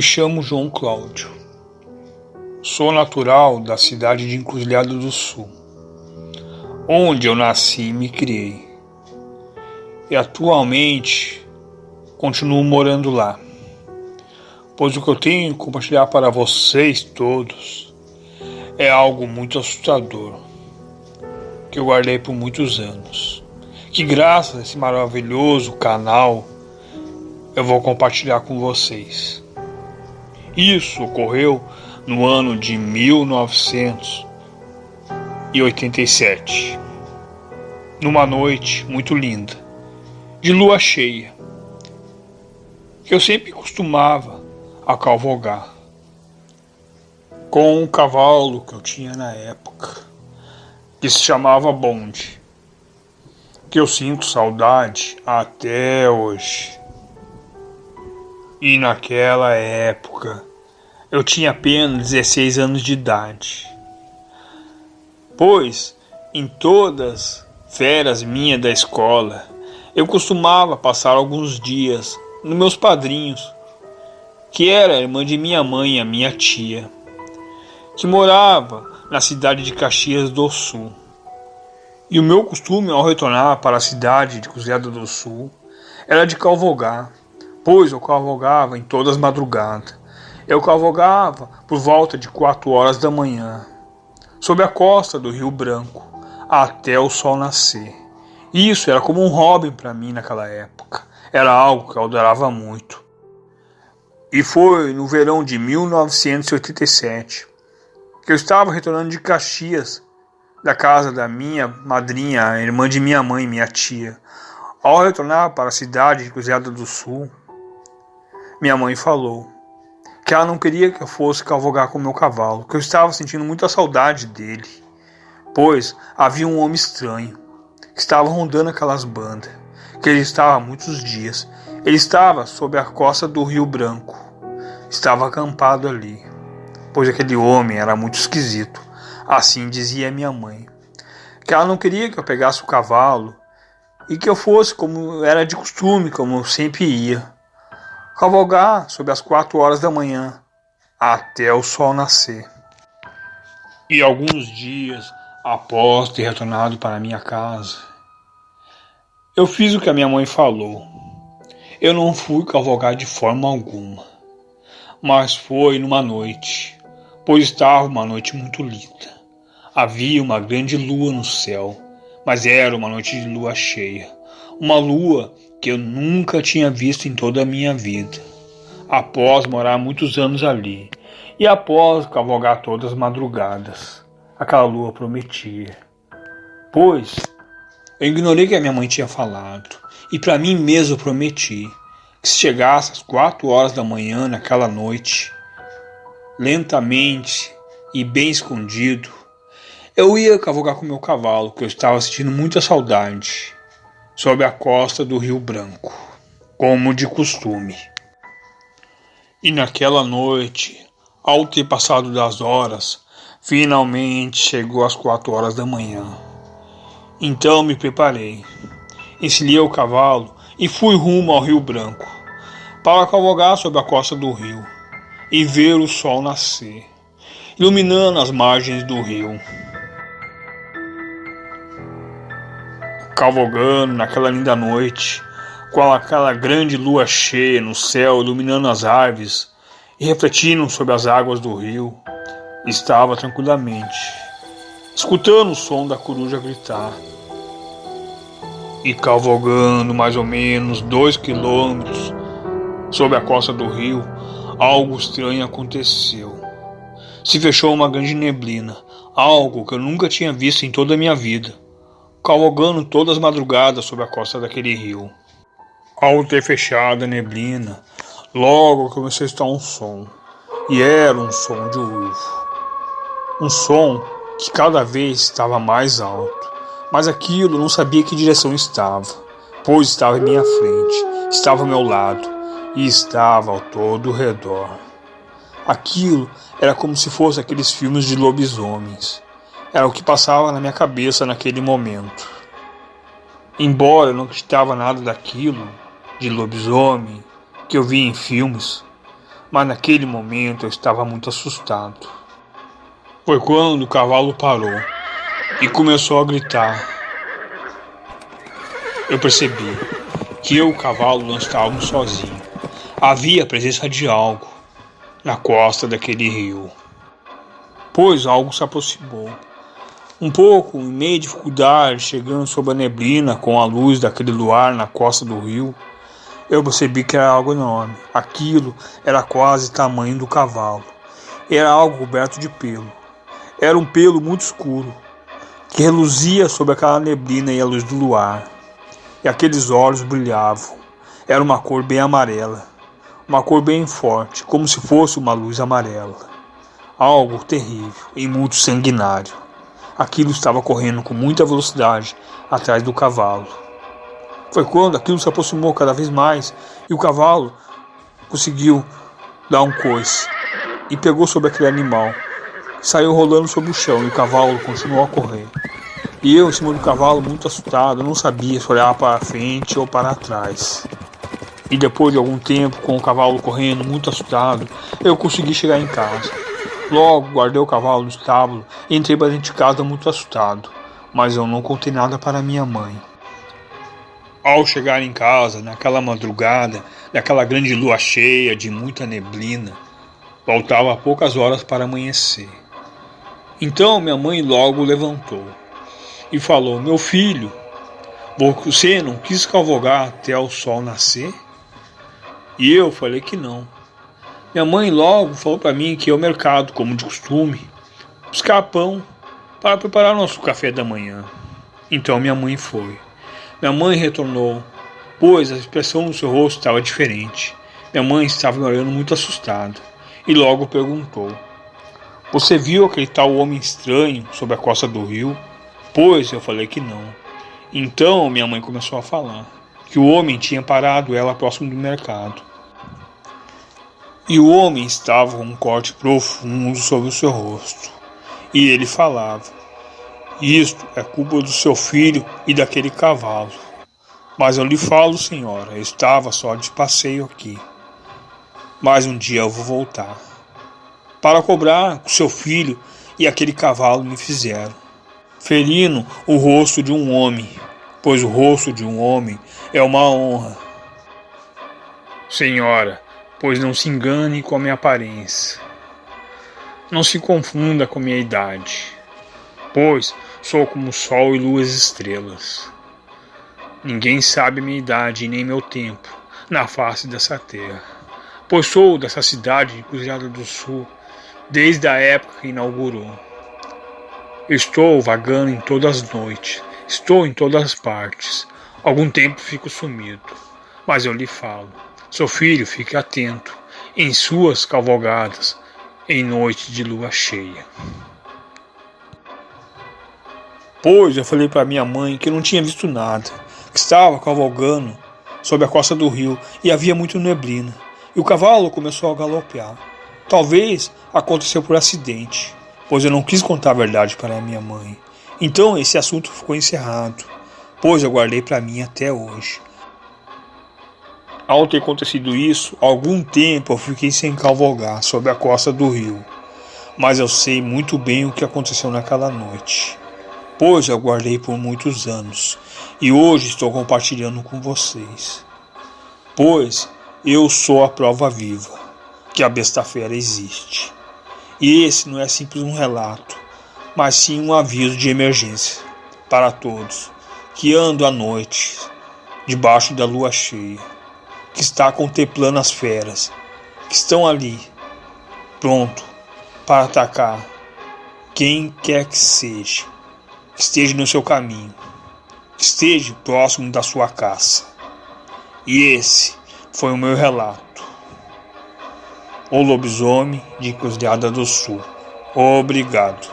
me chamo João Cláudio. Sou natural da cidade de Encruzilhada do Sul, onde eu nasci e me criei. E atualmente continuo morando lá, pois o que eu tenho que compartilhar para vocês todos é algo muito assustador, que eu guardei por muitos anos, que graças a esse maravilhoso canal eu vou compartilhar com vocês. Isso ocorreu no ano de 1987, numa noite muito linda, de lua cheia, que eu sempre costumava a cavalgar com um cavalo que eu tinha na época, que se chamava Bonde, que eu sinto saudade até hoje. E naquela época eu tinha apenas 16 anos de idade, pois em todas as férias minhas da escola eu costumava passar alguns dias nos meus padrinhos, que era a irmã de minha mãe e a minha tia, que morava na cidade de Caxias do Sul. E o meu costume ao retornar para a cidade de Encruzilhada do Sul era de cavalgar, pois eu cavalgava em todas as madrugadas. Eu cavalgava por volta de 4 horas da manhã, sob a costa do Rio Branco, até o sol nascer. Isso era como um hobby para mim naquela época. Era algo que eu adorava muito. E foi no verão de 1987 que eu estava retornando de Caxias, da casa da minha madrinha, a irmã de minha mãe e minha tia. Ao retornar para a cidade de Encruzilhada do Sul, minha mãe falou que ela não queria que eu fosse cavalgar com o meu cavalo, que eu estava sentindo muita saudade dele, pois havia um homem estranho que estava rondando aquelas bandas, que ele estava há muitos dias. Ele estava sob a costa do Rio Branco, estava acampado ali, pois aquele homem era muito esquisito. Assim dizia minha mãe, que ela não queria que eu pegasse o cavalo e que eu fosse como era de costume, como eu sempre ia, cavalgar sob as 4 horas da manhã até o sol nascer. E alguns dias após ter retornado para minha casa, eu fiz o que a minha mãe falou. Eu não fui cavalgar de forma alguma, mas foi numa noite, pois estava uma noite muito linda. Havia uma grande lua no céu, mas era uma noite de lua cheia, uma lua que eu nunca tinha visto em toda a minha vida, após morar muitos anos ali, e após cavalgar todas as madrugadas. Aquela lua prometia, pois eu ignorei o que a minha mãe tinha falado, e para mim mesmo prometi que se chegasse às 4 horas da manhã naquela noite, lentamente e bem escondido, eu ia cavalgar com meu cavalo, que eu estava sentindo muita saudade, sob a costa do Rio Branco, como de costume. E naquela noite, ao ter passado das horas, finalmente chegou às 4 horas da manhã. Então me preparei, encilhei o cavalo e fui rumo ao Rio Branco, para cavalgar sob a costa do rio e ver o sol nascer, iluminando as margens do rio. Cavalgando naquela linda noite, com aquela grande lua cheia no céu, iluminando as árvores e refletindo sobre as águas do rio, estava tranquilamente, escutando o som da coruja gritar. E cavalgando mais ou menos 2 quilômetros sobre a costa do rio, algo estranho aconteceu. Se fechou uma grande neblina, algo que eu nunca tinha visto em toda a minha vida, cavalgando todas as madrugadas sobre a costa daquele rio. Ao ter fechado a neblina, logo começou a estar um som, e era um som de uivo. Um som que cada vez estava mais alto, mas aquilo não sabia que direção estava, pois estava em minha frente, estava ao meu lado e estava ao todo o redor. Aquilo era como se fosse aqueles filmes de lobisomens. Era o que passava na minha cabeça naquele momento. Embora eu não acreditava nada daquilo, de lobisomem, que eu via em filmes, mas naquele momento eu estava muito assustado. Foi quando o cavalo parou e começou a gritar. Eu percebi que eu e o cavalo não estávamos sozinhos. Havia a presença de algo na costa daquele rio, pois algo se aproximou. Um pouco, em meio de dificuldade, chegando sob a neblina com a luz daquele luar na costa do rio, eu percebi que era algo enorme. Aquilo era quase o tamanho do cavalo. Era algo coberto de pelo. Era um pelo muito escuro, que reluzia sob aquela neblina e a luz do luar. E aqueles olhos brilhavam. Era uma cor bem amarela. Uma cor bem forte, como se fosse uma luz amarela. Algo terrível e muito sanguinário. Aquilo estava correndo com muita velocidade atrás do cavalo. Foi quando aquilo se aproximou cada vez mais e o cavalo conseguiu dar um coice e pegou sobre aquele animal. Saiu rolando sobre o chão e o cavalo continuou a correr. E eu, em cima do cavalo, muito assustado, não sabia se olhar para frente ou para trás. E depois de algum tempo, com o cavalo correndo, muito assustado, eu consegui chegar em casa. Logo, guardei o cavalo no estábulo e entrei para dentro de casa muito assustado, mas eu não contei nada para minha mãe. Ao chegar em casa, naquela madrugada, naquela grande lua cheia de muita neblina, faltava poucas horas para amanhecer. Então minha mãe logo levantou e falou: meu filho, você não quis cavalgar até o sol nascer? E eu falei que não. Minha mãe logo falou para mim que ia ao mercado, como de costume, buscar pão para preparar nosso café da manhã. Então minha mãe foi. Minha mãe retornou, pois a expressão do seu rosto estava diferente. Minha mãe estava me olhando muito assustada e logo perguntou: você viu aquele tal homem estranho sobre a costa do rio? Pois eu falei que não. Então minha mãe começou a falar que o homem tinha parado ela próximo do mercado. E o homem estava com um corte profundo sobre o seu rosto. E ele falava: isto é culpa do seu filho e daquele cavalo. Mas eu lhe falo, senhora, eu estava só de passeio aqui. Mas um dia eu vou voltar para cobrar o que seu filho e aquele cavalo me fizeram, ferindo o rosto de um homem, pois o rosto de um homem é uma honra. Senhora, pois não se engane com a minha aparência. Não se confunda com a minha idade, pois sou como o sol e lua e estrelas. Ninguém sabe minha idade e nem meu tempo na face dessa terra, pois sou dessa cidade de Cruzeiro do Sul desde a época que inaugurou. Estou vagando em todas as noites, estou em todas as partes. Algum tempo fico sumido, mas eu lhe falo: seu filho, fique atento em suas cavalgadas em noite de lua cheia. Pois eu falei para minha mãe que não tinha visto nada, que estava cavalgando sob a costa do rio e havia muito neblina, e o cavalo começou a galopear. Talvez aconteceu por acidente, pois eu não quis contar a verdade para a minha mãe. Então esse assunto ficou encerrado, pois eu guardei para mim até hoje. Ao ter acontecido isso, algum tempo eu fiquei sem cavalgar sobre a costa do rio, mas eu sei muito bem o que aconteceu naquela noite, pois eu guardei por muitos anos e hoje estou compartilhando com vocês, pois eu sou a prova viva que a besta-fera existe. E esse não é simples um relato, mas sim um aviso de emergência para todos que andam à noite debaixo da lua cheia, que está contemplando as feras, que estão ali, pronto para atacar quem quer que esteja no seu caminho, que esteja próximo da sua caça. E esse foi o meu relato. O lobisomem de Cruz do Sul. Obrigado.